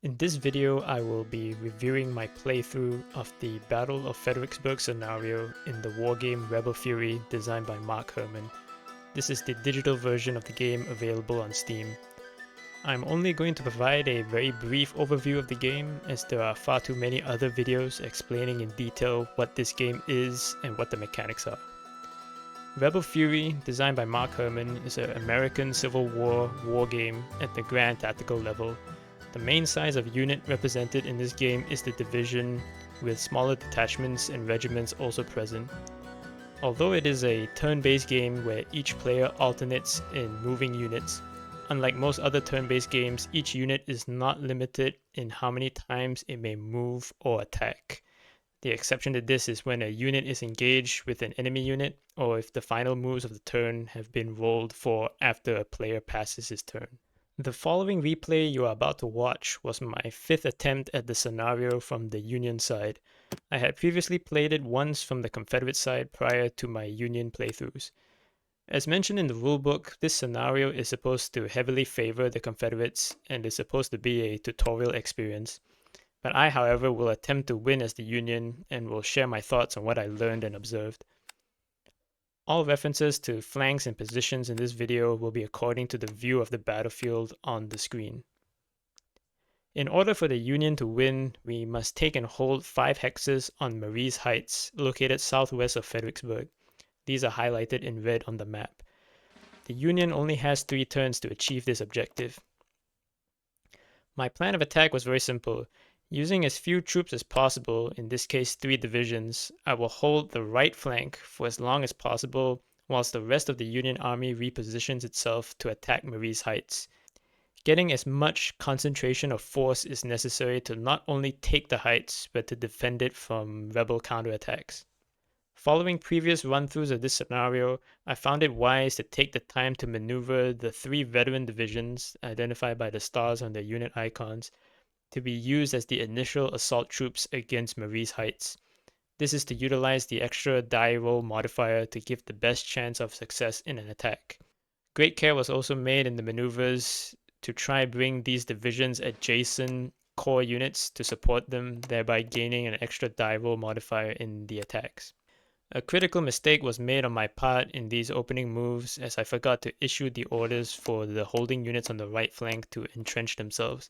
In this video, I will be reviewing my playthrough of the Battle of Fredericksburg scenario in the wargame Rebel Fury designed by Mark Herman. This is the digital version of the game available on Steam. I'm only going to provide a very brief overview of the game as there are far too many other videos explaining in detail what this game is and what the mechanics are. Rebel Fury, designed by Mark Herman, is an American Civil War wargame at the Grand Tactical level. The main size of unit represented in this game is the division, with smaller detachments and regiments also present. Although it is a turn-based game where each player alternates in moving units, unlike most other turn-based games, each unit is not limited in how many times it may move or attack. The exception to this is when a unit is engaged with an enemy unit, or if the final moves of the turn have been rolled for after a player passes his turn. The following replay you are about to watch was my 5th attempt at the scenario from the Union side. I had previously played it once from the Confederate side prior to my Union playthroughs. As mentioned in the rulebook, this scenario is supposed to heavily favor the Confederates and is supposed to be a tutorial experience. But I, however, will attempt to win as the Union and will share my thoughts on what I learned and observed. All references to flanks and positions in this video will be according to the view of the battlefield on the screen. In order for the Union to win, we must take and hold 5 hexes on Marie's Heights, located southwest of Fredericksburg. These are highlighted in red on the map. The Union only has 3 turns to achieve this objective. My plan of attack was very simple. Using as few troops as possible, in this case 3 divisions, I will hold the right flank for as long as possible whilst the rest of the Union Army repositions itself to attack Marie's Heights. Getting as much concentration of force is necessary to not only take the heights, but to defend it from rebel counterattacks. Following previous run-throughs of this scenario, I found it wise to take the time to maneuver the 3 veteran divisions, identified by the stars on their unit icons, to be used as the initial assault troops against Marie's Heights. This is to utilize the extra die roll modifier to give the best chance of success in an attack. Great care was also made in the maneuvers to try bring these divisions adjacent core units to support them, thereby gaining an extra die roll modifier in the attacks. A critical mistake was made on my part in these opening moves as I forgot to issue the orders for the holding units on the right flank to entrench themselves.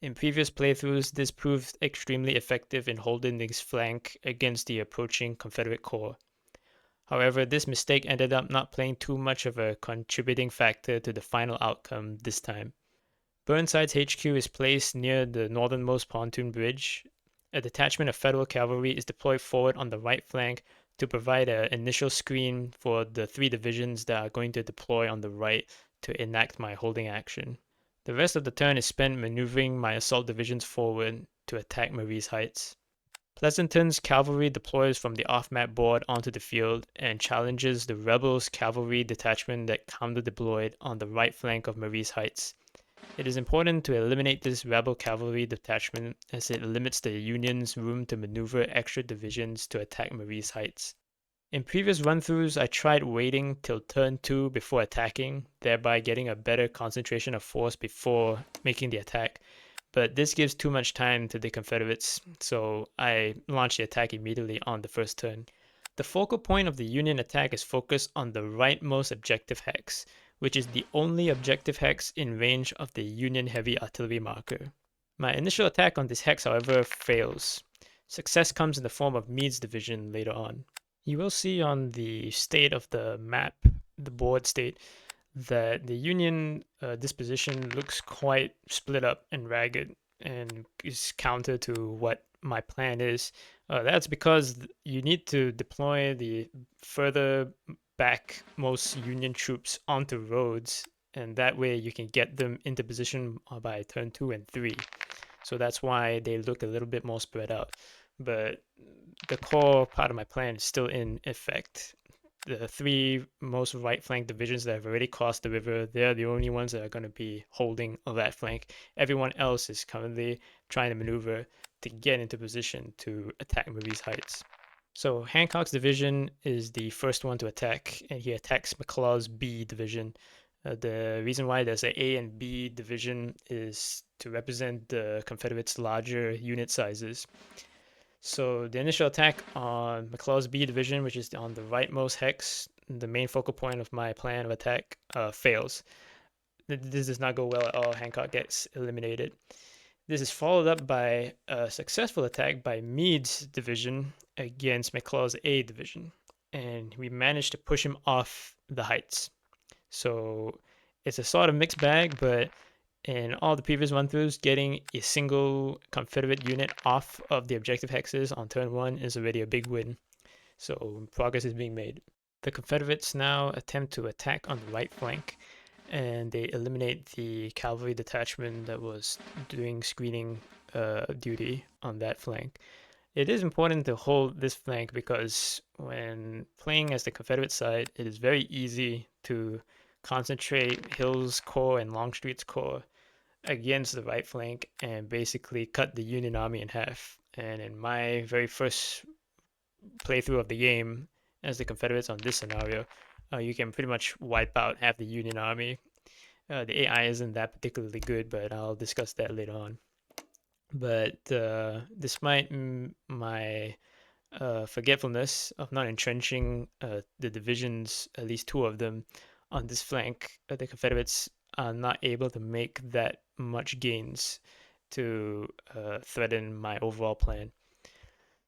In previous playthroughs, this proved extremely effective in holding this flank against the approaching Confederate corps. However, this mistake ended up not playing too much of a contributing factor to the final outcome this time. Burnside's HQ is placed near the northernmost pontoon bridge. A detachment of Federal cavalry is deployed forward on the right flank to provide an initial screen for the 3 divisions that are going to deploy on the right to enact my holding action. The rest of the turn is spent maneuvering my assault divisions forward to attack Marie's Heights. Pleasanton's cavalry deploys from the off-map board onto the field and challenges the Rebels' cavalry detachment that counter-deployed on the right flank of Marie's Heights. It is important to eliminate this Rebel cavalry detachment as it limits the Union's room to maneuver extra divisions to attack Marie's Heights. In previous run-throughs, I tried waiting till turn 2 before attacking, thereby getting a better concentration of force before making the attack, but this gives too much time to the Confederates, so I launched the attack immediately on the first turn. The focal point of the Union attack is focused on the rightmost objective hex, which is the only objective hex in range of the Union heavy artillery marker. My initial attack on this hex, however, fails. Success comes in the form of Meade's division later on. You will see on the state of the map, the board state, that the Union disposition looks quite split up and ragged and is counter to what my plan is. That's because you need to deploy the further back most Union troops onto roads, and that way you can get them into position by turn 2 and 3. So that's why they look a little bit more spread out. But the core part of my plan is still in effect. The 3 most right flank divisions that have already crossed the river, they're the only ones that are going to be holding on that flank. Everyone else is currently trying to maneuver to get into position to attack Marie's Heights. So Hancock's division is the first one to attack, and he attacks McClaw's B division. The reason why there's an A and B division is to represent the Confederates' larger unit sizes. So the initial attack on McClaw's B division, which is on the rightmost hex, the main focal point of my plan of attack, fails. This does not go well at all. Hancock gets eliminated. This is followed up by a successful attack by Meade's division against McClaw's A division, and we managed to push him off the heights. So it's a sort of mixed bag, but in all the previous run-throughs, getting a single Confederate unit off of the objective hexes on turn 1 is already a big win. So progress is being made. The Confederates now attempt to attack on the right flank, and they eliminate the cavalry detachment that was doing screening duty on that flank. It is important to hold this flank because when playing as the Confederate side, it is very easy to concentrate Hill's corps and Longstreet's corps against the right flank and basically cut the Union army in half. And in my very first playthrough of the game as the Confederates on this scenario, you can pretty much wipe out half the Union army. The AI isn't that particularly good, but I'll discuss that later on. But despite my forgetfulness of not entrenching the divisions, at least 2 of them, on this flank, the Confederates are not able to make that much gains to threaten my overall plan.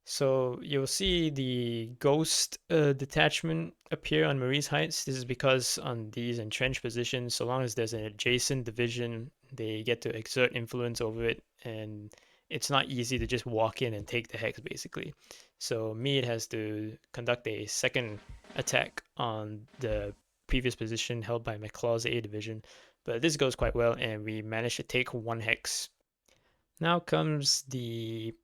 So you'll see the ghost detachment appear on Marie's Heights. This is because on these entrenched positions, so long as there's an adjacent division, they get to exert influence over it, and it's not easy to just walk in and take the hex, basically. So Meade has to conduct a second attack on the previous position held by McClaw's A division, but this goes quite well, and we manage to take 1 hex. Now comes the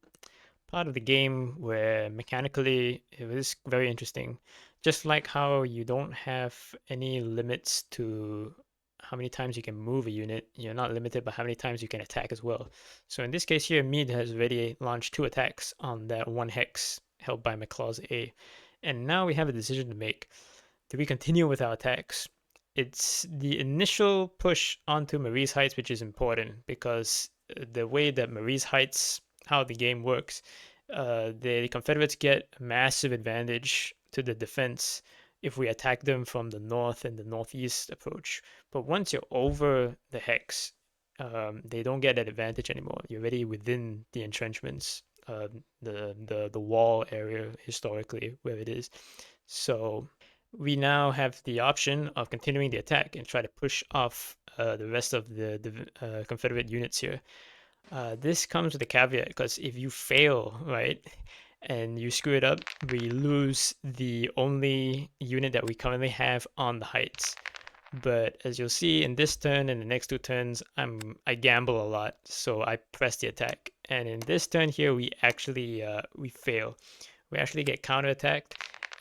part of the game where mechanically it was very interesting. Just like how you don't have any limits to how many times you can move a unit, you're not limited by how many times you can attack as well. So in this case here, Meade has already launched 2 attacks on that 1 hex held by McClaw's A. And now we have a decision to make. Do we continue with our attacks? It's the initial push onto Marie's Heights which is important because the way that Marie's Heights, how the game works, the Confederates get a massive advantage to the defense if we attack them from the north and the northeast approach. But once you're over the hex, they don't get that advantage anymore. You're already within the entrenchments, the wall area historically where it is. So we now have the option of continuing the attack and try to push off the rest of the Confederate units here. This comes with a caveat because if you fail, right, and you screw it up, we lose the only unit that we currently have on the heights. But as you'll see in this turn and the next 2 turns, I gamble a lot, so I press the attack. And in this turn here, we actually we fail. We actually get counterattacked,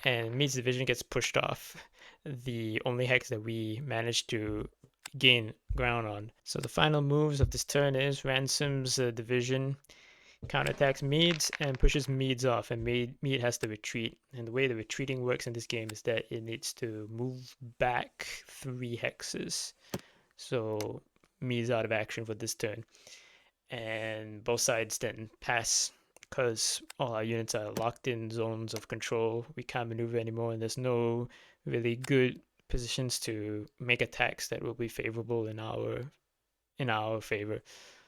and Meade's division gets pushed off. The only hex that we managed to gain ground on. So the final moves of this turn is Ransom's division counterattacks Meade's and pushes Meade's off, and Meade has to retreat. And the way the retreating works in this game is that it needs to move back 3 hexes. So Meade's out of action for this turn. And both sides then pass because all our units are locked in zones of control. We can't maneuver anymore, and there's no really good positions to make attacks that will be favorable in our favor.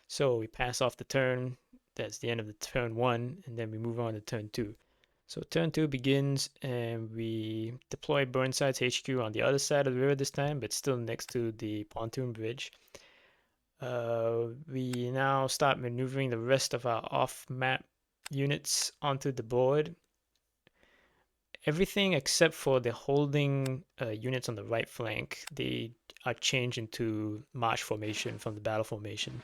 So we pass off the turn. That's the end of the turn 1, and then we move on to turn 2. So turn 2 begins, and we deploy Burnside's HQ on the other side of the river this time, but still next to the pontoon bridge. We now start maneuvering the rest of our off-map units onto the board. Everything except for the holding units on the right flank, they are changed into march formation from the battle formation.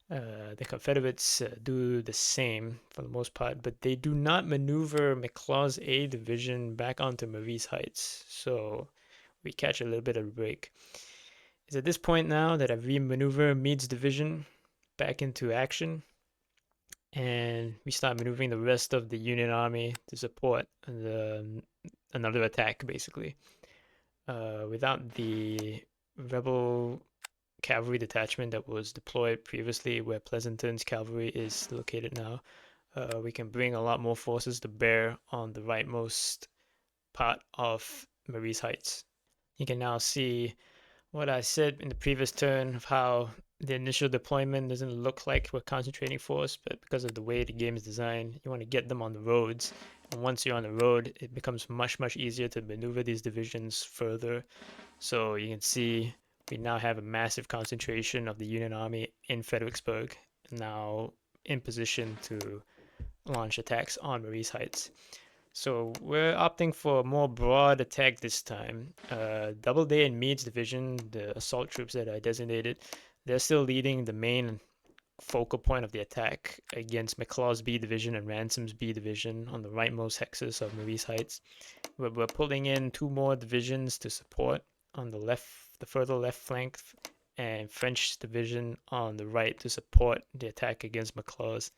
The Confederates do the same for the most part, but they do not maneuver McClaw's A division back onto Marie's Heights, so we catch a little bit of a break. It's at this point now that I re-maneuver Meade's division back into action, and we start maneuvering the rest of the Union Army to support another attack, basically. Without the rebel cavalry detachment that was deployed previously where Pleasanton's cavalry is located now. We can bring a lot more forces to bear on the rightmost part of Marie's Heights. You can now see what I said in the previous turn of how the initial deployment doesn't look like we're concentrating force, but because of the way the game is designed, you want to get them on the roads. And once you're on the road, it becomes much easier to maneuver these divisions further. So you can see we now have a massive concentration of the Union Army in Fredericksburg, now in position to launch attacks on Marie's Heights. So we're opting for a more broad attack this time. Doubleday and Meade's division, the assault troops that I designated, they're still leading the main focal point of the attack against McClaw's B division and Ransom's B division on the rightmost hexes of Marie's Heights. We're pulling in two more divisions to support on the left, the further left flank, and French division on the right to support the attack against McClaw's.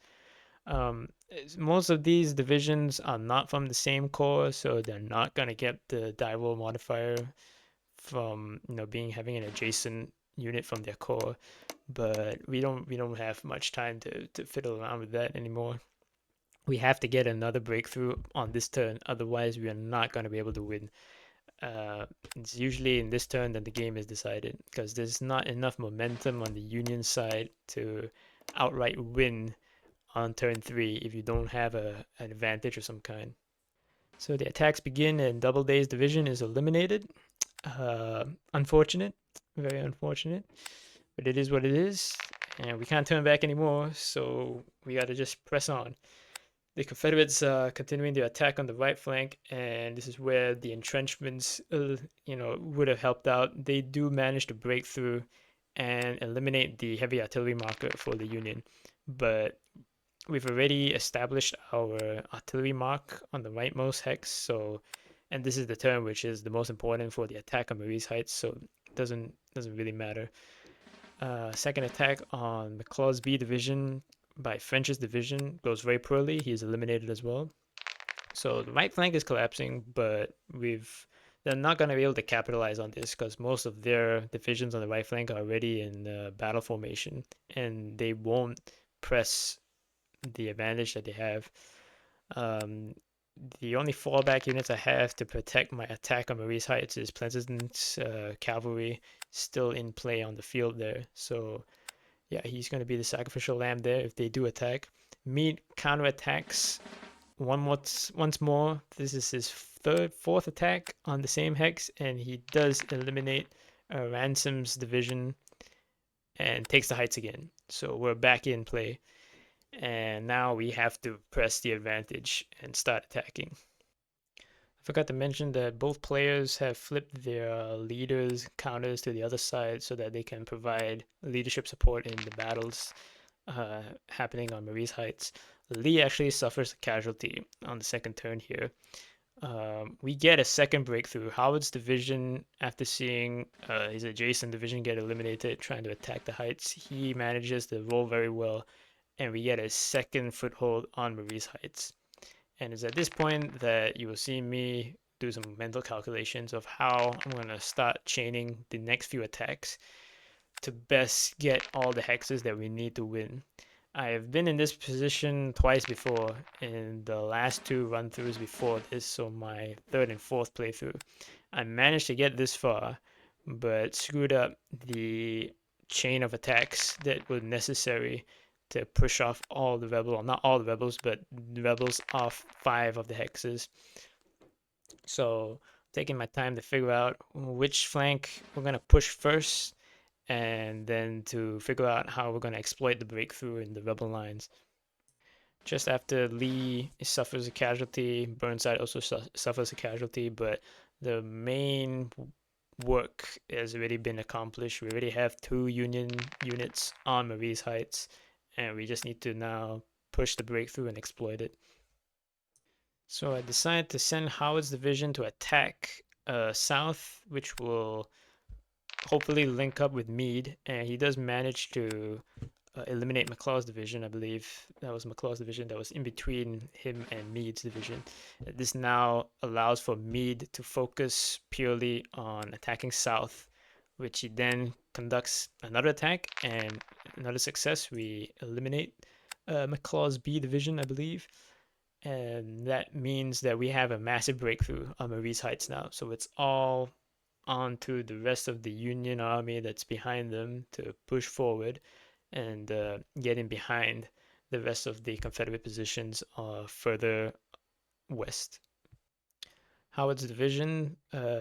Most of these divisions are not from the same corps, so they're not gonna get the die roll modifier from being having an adjacent unit from their corps. But we don't have much time to fiddle around with that anymore. We have to get another breakthrough on this turn, otherwise we are not gonna be able to win. It's usually in this turn that the game is decided because there's not enough momentum on the Union side to outright win on turn 3 if you don't have an advantage of some kind. So the attacks begin and Doubleday's division is eliminated. Unfortunate, very unfortunate, but it is what it is, and we can't turn back anymore, so we gotta just press on. The Confederates are continuing their attack on the right flank, and this is where the entrenchments, would have helped out. They do manage to break through and eliminate the heavy artillery marker for the Union, but we've already established our artillery mark on the rightmost hex, and this is the turn which is the most important for the attack on Marie's Heights, so it doesn't really matter. Second attack on McClaw's B division by French's division goes very poorly. He is eliminated as well. So the right flank is collapsing, but they're not going to be able to capitalize on this because most of their divisions on the right flank are already in battle formation, and they won't press the advantage that they have. The only fallback units I have to protect my attack on Marie's Heights is Pleasanton's cavalry still in play on the field there. So yeah, he's going to be the sacrificial lamb there if they do attack. Meade counterattacks once more. This is his fourth attack on the same hex, and he does eliminate Ransom's division and takes the heights again. So we're back in play, and now we have to press the advantage and start attacking. I forgot to mention that both players have flipped their leaders' counters to the other side so that they can provide leadership support in the battles happening on Marie's Heights. Lee actually suffers a casualty on the second turn here. We get a second breakthrough. Howard's division, after seeing his adjacent division get eliminated trying to attack the heights, he manages to roll very well, and we get a second foothold on Marie's Heights. And it's at this point that you will see me do some mental calculations of how I'm going to start chaining the next few attacks to best get all the hexes that we need to win. I have been in this position twice before in the last two run-throughs before this, so my third and fourth playthrough. I managed to get this far, but screwed up the chain of attacks that were necessary to push off all the rebels, well, not all the rebels, but the rebels off 5 of the hexes. So taking my time to figure out which flank we're going to push first, and then to figure out how we're going to exploit the breakthrough in the rebel lines. Just after Lee suffers a casualty, Burnside also suffers a casualty, but the main work has already been accomplished. We already have 2 Union units on Marie's Heights, and we just need to now push the breakthrough and exploit it. So I decided to send Howard's division to attack south, which will hopefully link up with Meade, and he does manage to eliminate McClaw's division. I believe that was McClaw's division that was in between him and Meade's division. This now allows for Meade to focus purely on attacking south which he then conducts another attack, and another success. We eliminate McClaw's B division, I believe. And that means that we have a massive breakthrough on Marie's Heights now. So it's all onto the rest of the Union army that's behind them to push forward and get in behind the rest of the Confederate positions further west. Howard's division,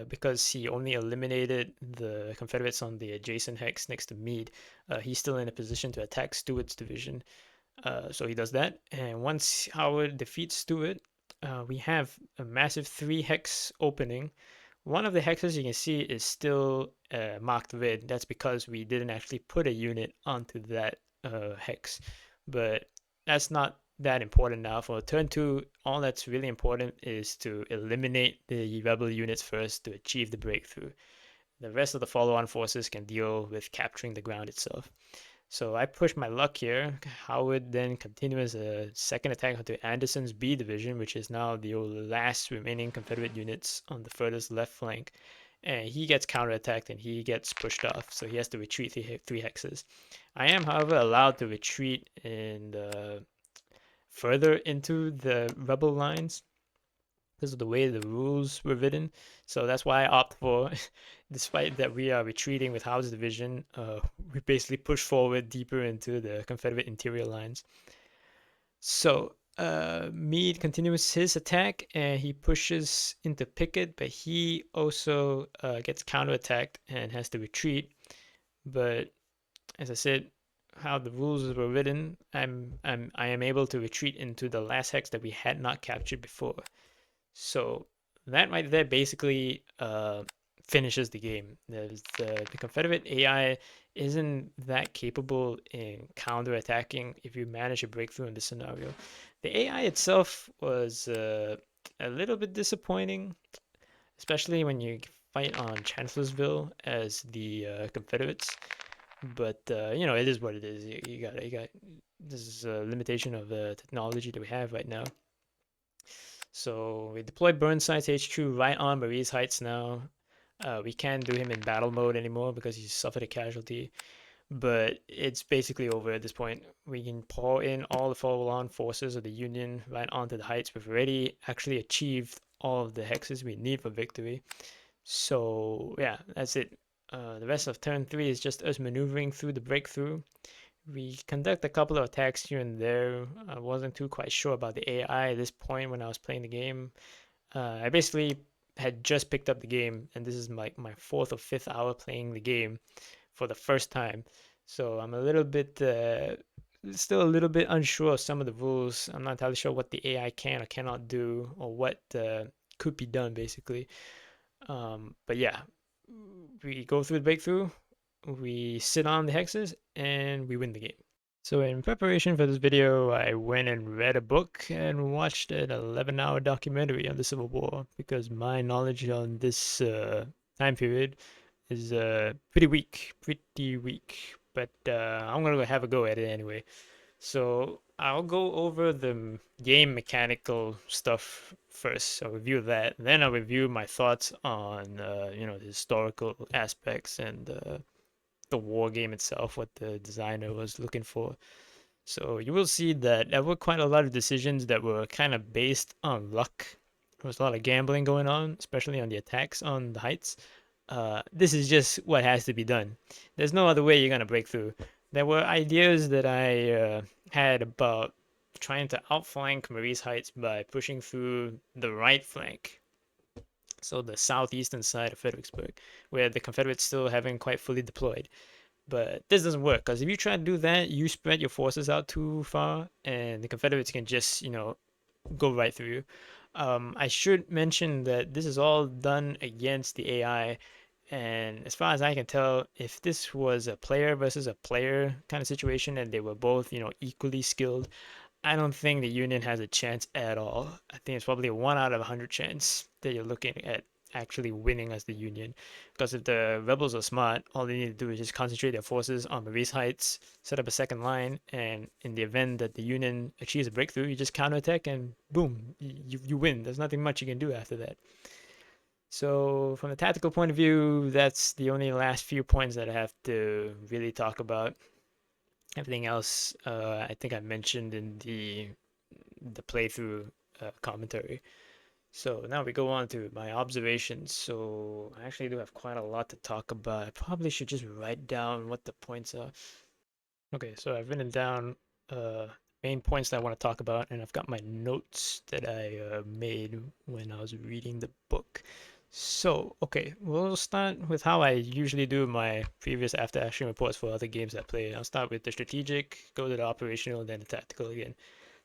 because he only eliminated the Confederates on the adjacent hex next to Meade, he's still in a position to attack Stewart's division. So he does that, and once Howard defeats Stewart, we have a massive 3-hex opening. One of the hexes you can see is still marked red. That's because we didn't actually put a unit onto that hex, but that's not that important now. For turn 2, all that's really important is to eliminate the rebel units first to achieve the breakthrough. The rest of the follow-on forces can deal with capturing the ground itself. So I push my luck here. Howard then continues a second attack onto Anderson's B division, which is now the last remaining Confederate units on the furthest left flank. And he gets counterattacked and he gets pushed off, so he has to retreat 3 hexes. I am, however, allowed to retreat in further into the rebel lines because of the way the rules were written. So that's why I opt for, despite that we are retreating with Howe's division, we basically push forward deeper into the Confederate interior lines. So Meade continues his attack and he pushes into Pickett, but he also gets counterattacked and has to retreat. But as I said, how the rules were written, I am able to retreat into the last hex that we had not captured before. So that right there basically finishes the game. The Confederate AI isn't that capable in counterattacking if you manage a breakthrough in this scenario. The AI itself was a little bit disappointing, especially when you fight on Chancellorsville as the Confederates. But it is what it is. You got. This is a limitation of the technology that we have right now. So we deploy Burnside's HQ right on Marie's Heights now. We can't do him in battle mode anymore because he's suffered a casualty. But it's basically over at this point. We can pour in all the follow-on forces of the Union right onto the heights. We've already actually achieved all of the hexes we need for victory. So yeah, that's it. The rest of turn 3 is just us maneuvering through the breakthrough. We conduct a couple of attacks here and there. I wasn't too quite sure about the AI at this point when I was playing the game. I basically had just picked up the game, and this is like my 4th or 5th hour playing the game for the first time. So I'm a little bit, still a little bit unsure of some of the rules. I'm not entirely sure what the AI can or cannot do, or what could be done, basically. But yeah, we go through the breakthrough, we sit on the hexes, and we win the game. So in preparation for this video, I went and read a book and watched an 11-hour documentary on the Civil War because my knowledge on this time period is pretty weak, but I'm gonna have a go at it anyway. So I'll go over the game mechanical stuff first. I'll review that, then I'll review my thoughts on the historical aspects and the war game itself, what the designer was looking for. So you will see that there were quite a lot of decisions that were kind of based on luck. There was a lot of gambling going on, especially on the attacks on the heights. This is just what has to be done. There's no other way you're gonna break through. There were ideas that I had about trying to outflank Marie's Heights by pushing through the right flank, so the southeastern side of Fredericksburg, where the Confederates still haven't quite fully deployed. But this doesn't work because if you try to do that, you spread your forces out too far, and the Confederates can just, go right through you. I should mention that this is all done against the AI, and as far as I can tell, if this was a player versus a player kind of situation and they were both, equally skilled, I don't think the Union has a chance at all. I think it's probably a 1 out of 100 chance that you're looking at actually winning as the Union. Because if the rebels are smart, all they need to do is just concentrate their forces on Marie's Heights, set up a second line, and in the event that the Union achieves a breakthrough, you just counterattack and boom, you win. There's nothing much you can do after that. So from a tactical point of view, that's the only last few points that I have to really talk about. Everything else, I think I mentioned in the playthrough commentary. So now we go on to my observations. So I actually do have quite a lot to talk about. I probably should just write down what the points are. Okay, so I've written down main points that I want to talk about, and I've got my notes that I made when I was reading the book. So, okay, we'll start with how I usually do my previous after action reports for other games I play. I'll start with the strategic, go to the operational, then the tactical again.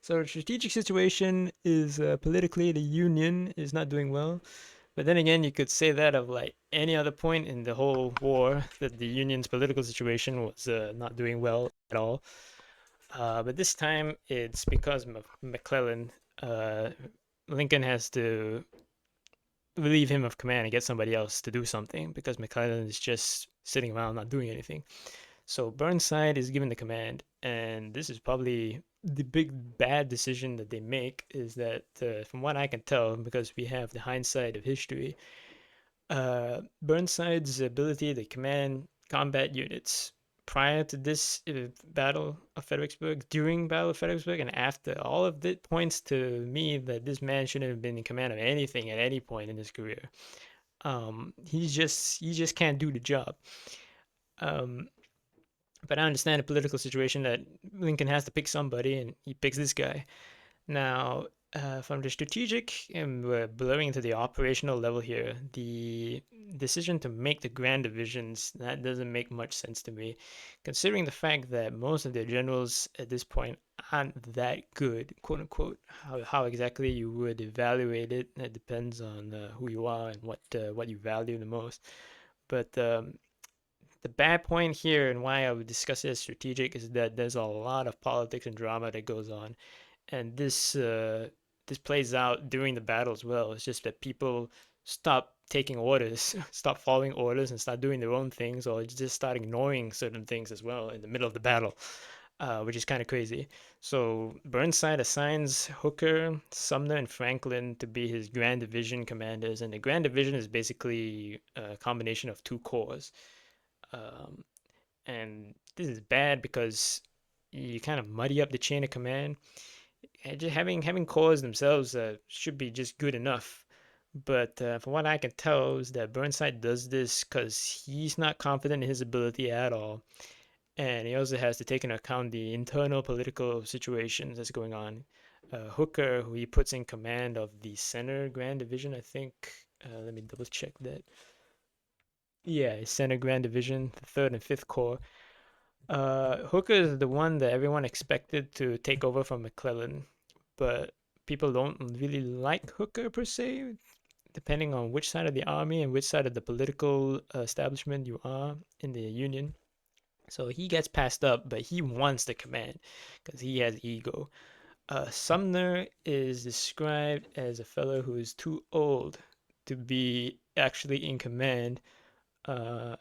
So, the strategic situation is politically, the Union is not doing well. But then again, you could say that of like any other point in the whole war, that the Union's political situation was not doing well at all. But this time it's because McClellan, uh, Lincoln has to relieve him of command and get somebody else to do something because McClellan is just sitting around not doing anything. So Burnside is given the command, and this is probably the big bad decision that they make is that, from what I can tell, because we have the hindsight of history, Burnside's ability to command combat units prior to this battle of Fredericksburg, during Battle of Fredericksburg, and after, all of it points to me that this man shouldn't have been in command of anything at any point in his career. He just can't do the job. Um, but I understand the political situation that Lincoln has to pick somebody, and he picks this guy. Now, from the strategic, and we're blurring into the operational level here, the decision to make the grand divisions, that doesn't make much sense to me, considering the fact that most of their generals at this point aren't that good, quote unquote. How exactly you would evaluate it, it depends on who you are and what you value the most. But the bad point here and why I would discuss it as strategic is that there's a lot of politics and drama that goes on, and this plays out during the battle as well. It's just that people stop taking orders, stop following orders, and start doing their own things, or just start ignoring certain things as well in the middle of the battle, which is kind of crazy. So Burnside assigns Hooker, Sumner, and Franklin to be his Grand Division commanders, and the Grand Division is basically a combination of two corps. Um, and this is bad because you kind of muddy up the chain of command. And just having corps themselves should be just good enough. But from what I can tell, is that Burnside does this because he's not confident in his ability at all, and he also has to take into account the internal political situations that's going on. Hooker, who he puts in command of the Center Grand Division, I think. Let me double check that. Yeah, Center Grand Division, the Third and Fifth Corps. Hooker is the one that everyone expected to take over from McClellan, but people don't really like Hooker per se, depending on which side of the army and which side of the political establishment you are in the Union. So he gets passed up, but he wants the command because he has ego. Sumner is described as a fellow who is too old to be actually in command. Uh,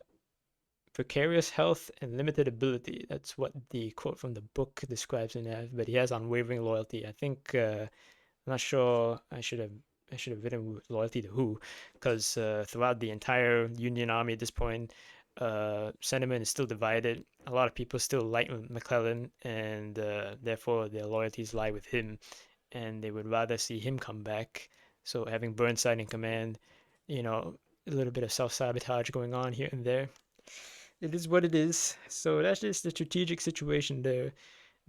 Precarious health and limited ability. That's what the quote from the book describes him as. But he has unwavering loyalty. I think I'm not sure. I should have written loyalty to who, because throughout the entire Union Army at this point, sentiment is still divided. A lot of people still like McClellan, and therefore their loyalties lie with him, and they would rather see him come back. So having Burnside in command, you know, a little bit of self-sabotage going on here and there. It is what it is. So that's just the strategic situation there.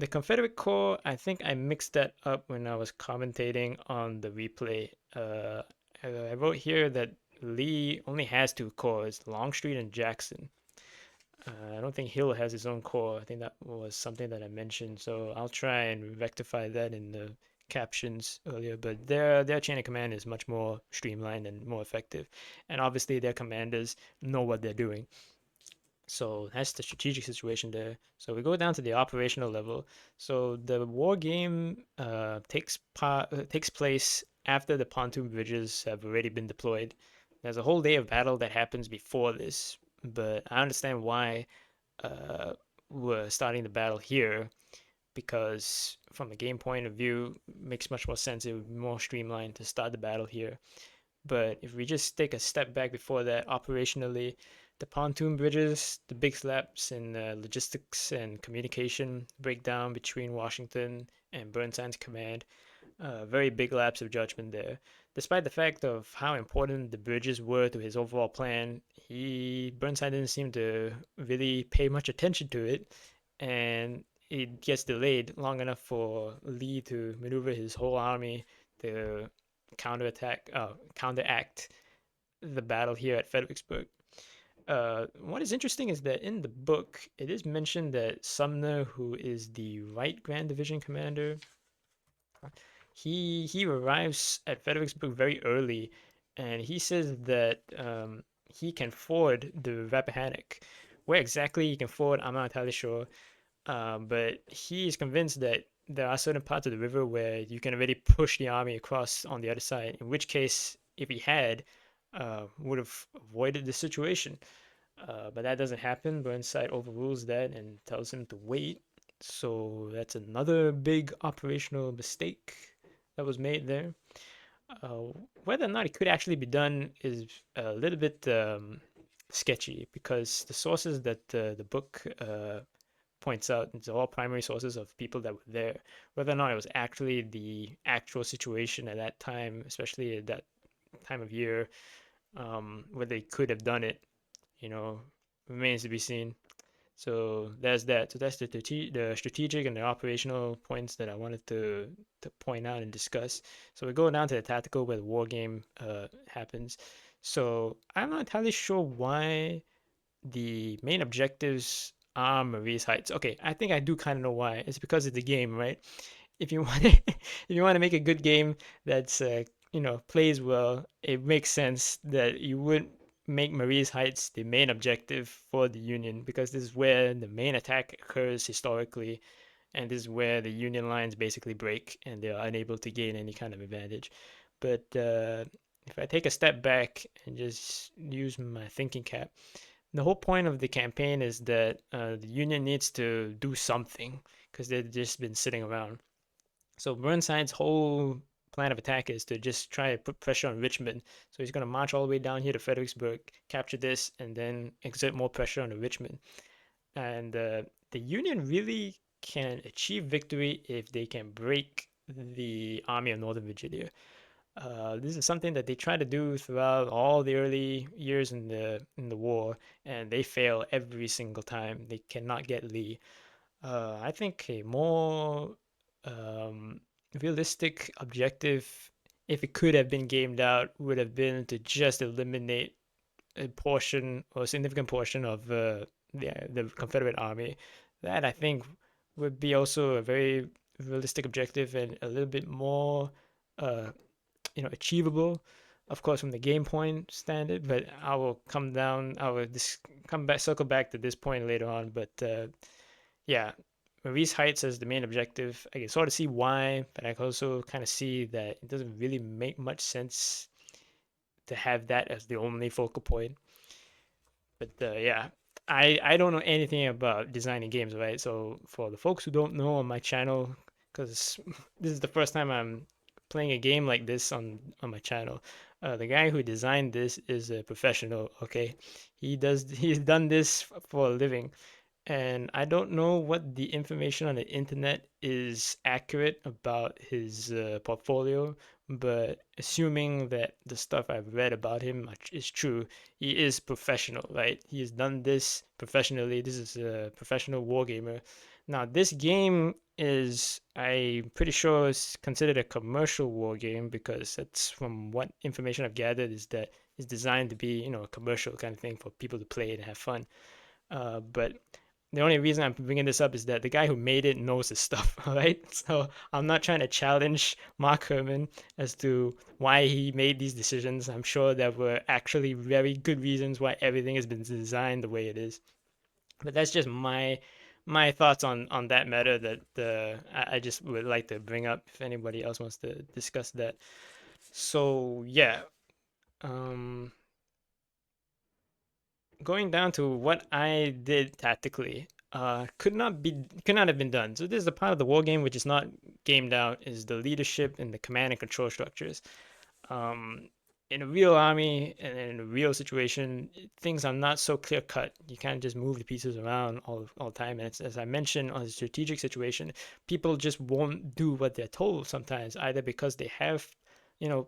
The Confederate Corps, I think I mixed that up when I was commentating on the replay. I wrote here that Lee only has two corps, Longstreet and Jackson. I don't think Hill has his own corps. I think that was something that I mentioned. So I'll try and rectify that in the captions earlier. But their chain of command is much more streamlined and more effective. And obviously their commanders know what they're doing. So that's the strategic situation there. So we go down to the operational level. So the war game takes place after the pontoon bridges have already been deployed. There's a whole day of battle that happens before this, but I understand why uh, we're starting the battle here, because from a game point of view, it makes much more sense. It would be more streamlined to start the battle here. But if we just take a step back before that, operationally, the pontoon bridges, the big slaps in logistics and communication breakdown between Washington and Burnside's command, very big lapse of judgment there. Despite the fact of how important the bridges were to his overall plan, Burnside didn't seem to really pay much attention to it, and it gets delayed long enough for Lee to maneuver his whole army to counteract the battle here at Fredericksburg. What is interesting is that in the book, it is mentioned that Sumner, who is the right Grand Division commander, he arrives at Fredericksburg very early, and he says that he can ford the Rappahannock. Where exactly he can ford, I'm not entirely sure. But he is convinced that there are certain parts of the river where you can already push the army across on the other side. In which case, if he had, would have avoided the situation. But that doesn't happen. Burnside overrules that and tells him to wait. So that's another big operational mistake that was made there. Uh, Whether or not it could actually be done is a little bit sketchy because the sources that the book points out, it's all primary sources of people that were there. Whether or not it was actually the actual situation at that time, especially at that time of year, whether they could have done it, you know, remains to be seen. So there's that. So that's the strategic and the operational points that I wanted to point out and discuss. So we go down to the tactical where the war game happens. So I'm not entirely sure why the main objectives are Marie's Heights. Okay, I think I do kind of know why. It's because of the game, right? If you want if you want to make a good game that's plays well, it makes sense that you would make Marie's Heights the main objective for the Union because this is where the main attack occurs historically, and this is where the Union lines basically break and they're unable to gain any kind of advantage. But if I take a step back and just use my thinking cap, the whole point of the campaign is that the Union needs to do something because they've just been sitting around. So Burnside's whole plan of attack is to just try to put pressure on Richmond. So he's going to march all the way down here to Fredericksburg, capture this, and then exert more pressure on Richmond. And the Union really can achieve victory if they can break the Army of Northern Virginia. This is something that they try to do throughout all the early years in the war, and they fail every single time. They cannot get Lee. I think a more um, realistic objective, if it could have been gamed out, would have been to just eliminate a portion or a significant portion of the Confederate army. That I think would be also a very realistic objective and a little bit more uh, achievable, of course, from the game point standard. But I will come back, circle back to this point later on. But yeah, Marie's Heights as the main objective. I can sort of see why, but I can also kind of see that it doesn't really make much sense to have that as the only focal point. But yeah, I don't know anything about designing games, right? So for the folks who don't know on my channel, because this is the first time I'm playing a game like this on my channel. The guy who designed this is a professional. Okay, he's done this for a living, and I don't know what the information on the internet is accurate about his portfolio, but assuming that the stuff I've read about him is true, he is professional, right? He has done this professionally. This is a professional wargamer. Now, this game is, I'm pretty sure, is considered a commercial war game because that's from what information I've gathered is that it's designed to be, a commercial kind of thing for people to play and have fun. But the only reason I'm bringing this up is that the guy who made it knows his stuff, all right? So I'm not trying to challenge Mark Herman as to why he made these decisions. I'm sure there were actually very good reasons why everything has been designed the way it is. But that's just my thoughts on that matter that I just would like to bring up if anybody else wants to discuss that. So yeah, um, going down to what I did tactically, could not have been done. So this is a part of the war game which is not gamed out is the leadership and the command and control structures. Um, in a real army and in a real situation, things are not so clear cut. You can't just move the pieces around all the time. And it's, as I mentioned, on a strategic situation, people just won't do what they're told sometimes, either because they have,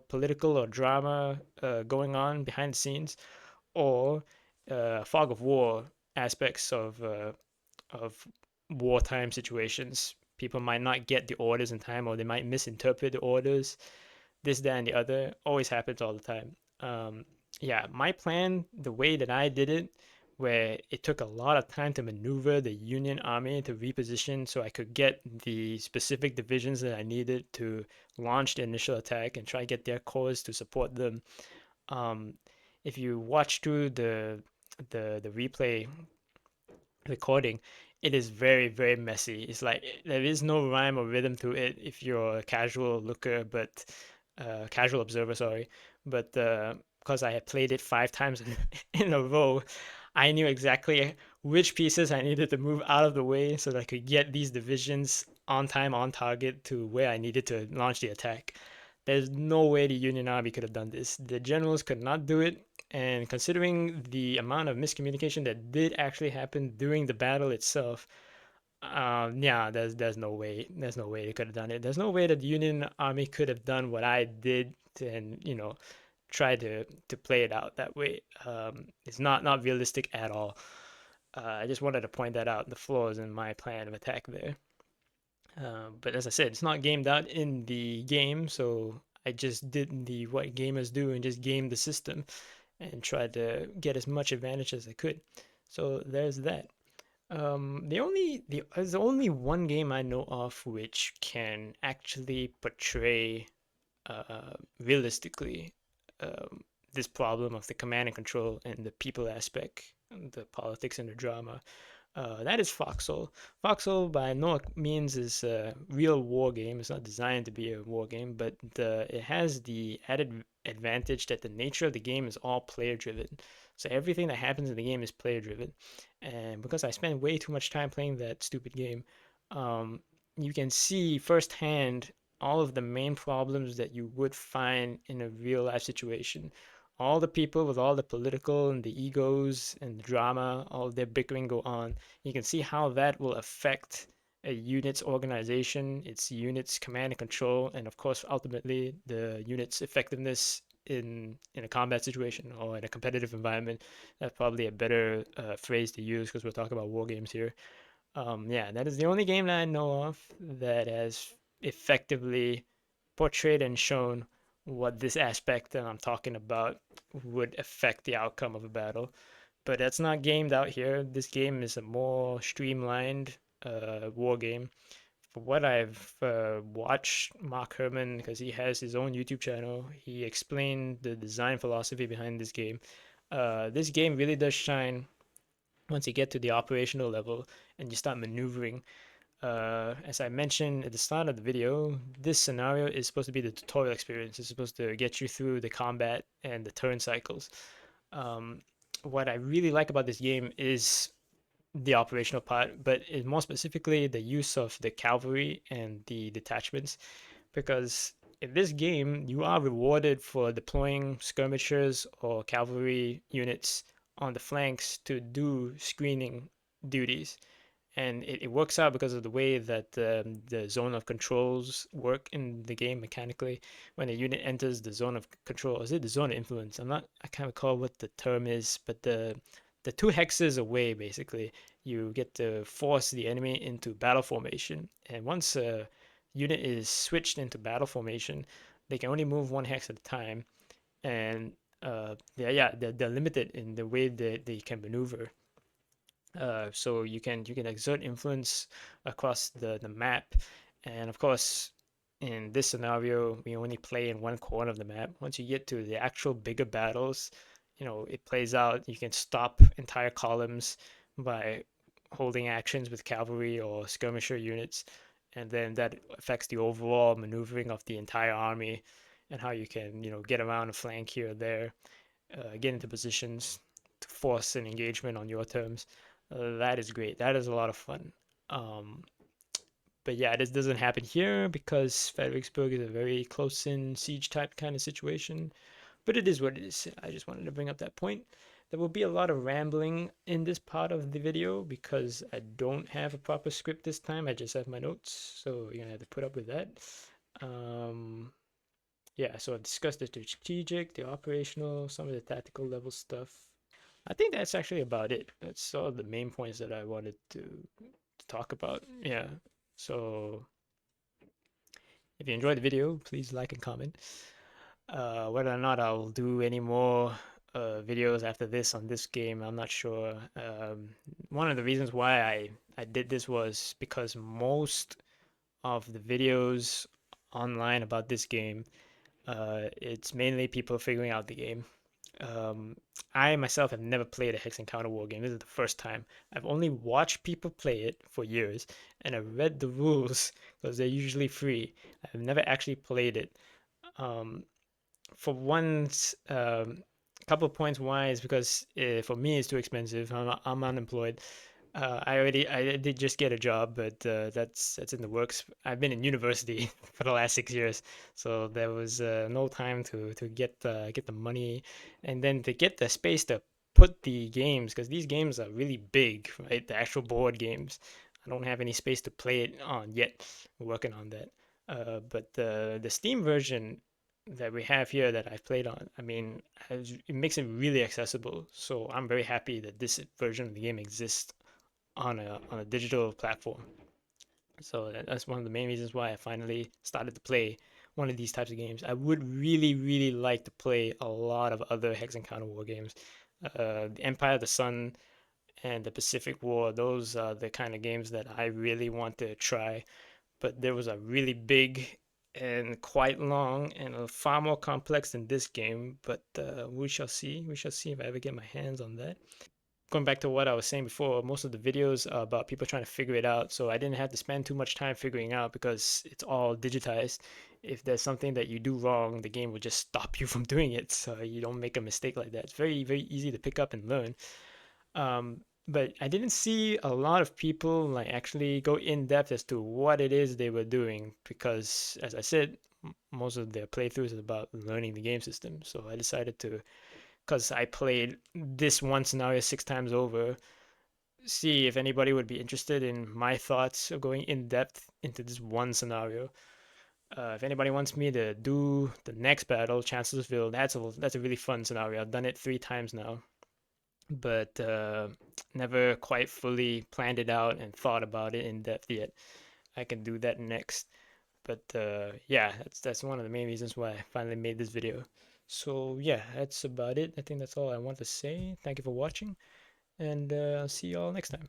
political or drama going on behind the scenes, or fog of war aspects of wartime situations. People might not get the orders in time, or they might misinterpret the orders. This, that, and the other always happens all the time. Yeah, my plan, the way that I did it, where it took a lot of time to maneuver the Union army to reposition so I could get the specific divisions that I needed to launch the initial attack and try to get their corps to support them. Um, if you watch through the replay recording, it is very, very messy. It's like there is no rhyme or rhythm to it if you're a casual looker, but casual observer, sorry. But because I had played it 5 times in a row, I knew exactly which pieces I needed to move out of the way so that I could get these divisions on time, on target to where I needed to launch the attack. There's no way the Union Army could have done this. The generals could not do it, and considering the amount of miscommunication that did actually happen during the battle itself, yeah, there's no way. There's no way they could have done it. There's no way that the Union Army could have done what I did and try to play it out that way. It's not realistic at all. I just wanted to point that out, the flaws in my plan of attack there. But as I said, it's not gamed out in the game, so I just did the what gamers do and just game the system and tried to get as much advantage as I could. So there's that. There's only one game I know of which can actually portray realistically um, this problem of the command and control and the people aspect, the politics and the drama. That is Foxhole. Foxhole by no means is a real war game. It's not designed to be a war game, but it has the added advantage that the nature of the game is all player driven. So everything that happens in the game is player driven. And because I spend way too much time playing that stupid game, um, you can see firsthand all of the main problems that you would find in a real life situation. All the people with all the political and the egos and the drama, all of their bickering go on. You can see how that will affect a unit's organization, its unit's command and control, and of course, ultimately, the unit's effectiveness in a combat situation or in a competitive environment. That's probably a better phrase to use because we're talking about war games here. Yeah, that is the only game that I know of that has effectively portrayed and shown what this aspect that I'm talking about would affect the outcome of a battle. But that's not gamed out here. This game is a more streamlined war game. From what I've watched Mark Herman, because he has his own YouTube channel, he explained the design philosophy behind this game really does shine once you get to the operational level and you start maneuvering. As I mentioned at the start of the video, this scenario is supposed to be the tutorial experience. It's supposed to get you through the combat and the turn cycles. Um, what I really like about this game is the operational part, but more specifically the use of the cavalry and the detachments, because in this game you are rewarded for deploying skirmishers or cavalry units on the flanks to do screening duties, and it works out because of the way that the zone of controls work in the game mechanically. When a unit enters the zone of control, is it the zone of influence? I can't recall what the term is, but the 2 hexes away, basically, you get to force the enemy into battle formation. And once a unit is switched into battle formation, they can only move 1 hex at a time, and they're limited in the way that they can maneuver. So you can exert influence across the map, and of course, in this scenario, we only play in one corner of the map. Once you get to the actual bigger battles, it plays out. You can stop entire columns by holding actions with cavalry or skirmisher units, and then that affects the overall maneuvering of the entire army and how you can get around a flank here or there, get into positions to force an engagement on your terms. That is great. That is a lot of fun. Um, but yeah, this doesn't happen here because Fredericksburg is a very close-in siege type kind of situation. But it is what it is. I just wanted to bring up that point. There will be a lot of rambling in this part of the video because I don't have a proper script this time. I just have my notes, so you're gonna have to put up with that. Um, yeah, so I discussed the strategic, the operational, some of the tactical level stuff. I think that's actually about it. That's all the main points that I wanted to talk about. Yeah. So if you enjoyed the video, please like and comment. Whether or not I'll do any more videos after this on this game, I'm not sure. One of the reasons why I did this was because most of the videos online about this game, it's mainly people figuring out the game. Um, I myself have never played a Hex Encounter war game. This is the first time. I've only watched people play it for years, and I've read the rules because they're usually free. I've never actually played it. Um, for one couple of points why is because for me it's too expensive. I'm unemployed. I did just get a job, but that's in the works. I've been in university for the last 6 years, so there was no time to get the money, and then to get the space to put the games, because these games are really big, right? The actual board games. I don't have any space to play it on yet. We're working on that. But the Steam version that we have here that I've played on, I mean, it makes it really accessible. So I'm very happy that this version of the game exists on a digital platform. So that's one of the main reasons why I finally started to play one of these types of games. I would really, really like to play a lot of other Hex and Counter War games. The Empire of the Sun and the Pacific War, those are the kind of games that I really want to try. But there was a really big and quite long and far more complex than this game. But we shall see. We shall see if I ever get my hands on that. Going back to what I was saying before, most of the videos are about people trying to figure it out. So I didn't have to spend too much time figuring out because it's all digitized. If there's something that you do wrong, the game will just stop you from doing it. So you don't make a mistake like that. It's very, very easy to pick up and learn. But I didn't see a lot of people like actually go in depth as to what it is they were doing because, as I said, most of their playthroughs is about learning the game system. So I decided to, because I played this one scenario 6 times over, see if anybody would be interested in my thoughts of going in depth into this one scenario. If anybody wants me to do the next battle, Chancellorsville, that's a really fun scenario. I've done it 3 times now, but never quite fully planned it out and thought about it in depth yet. I can do that next. But yeah, that's one of the main reasons why I finally made this video. So yeah, that's about it. I think that's all I want to say. Thank you for watching, and I'll see you all next time.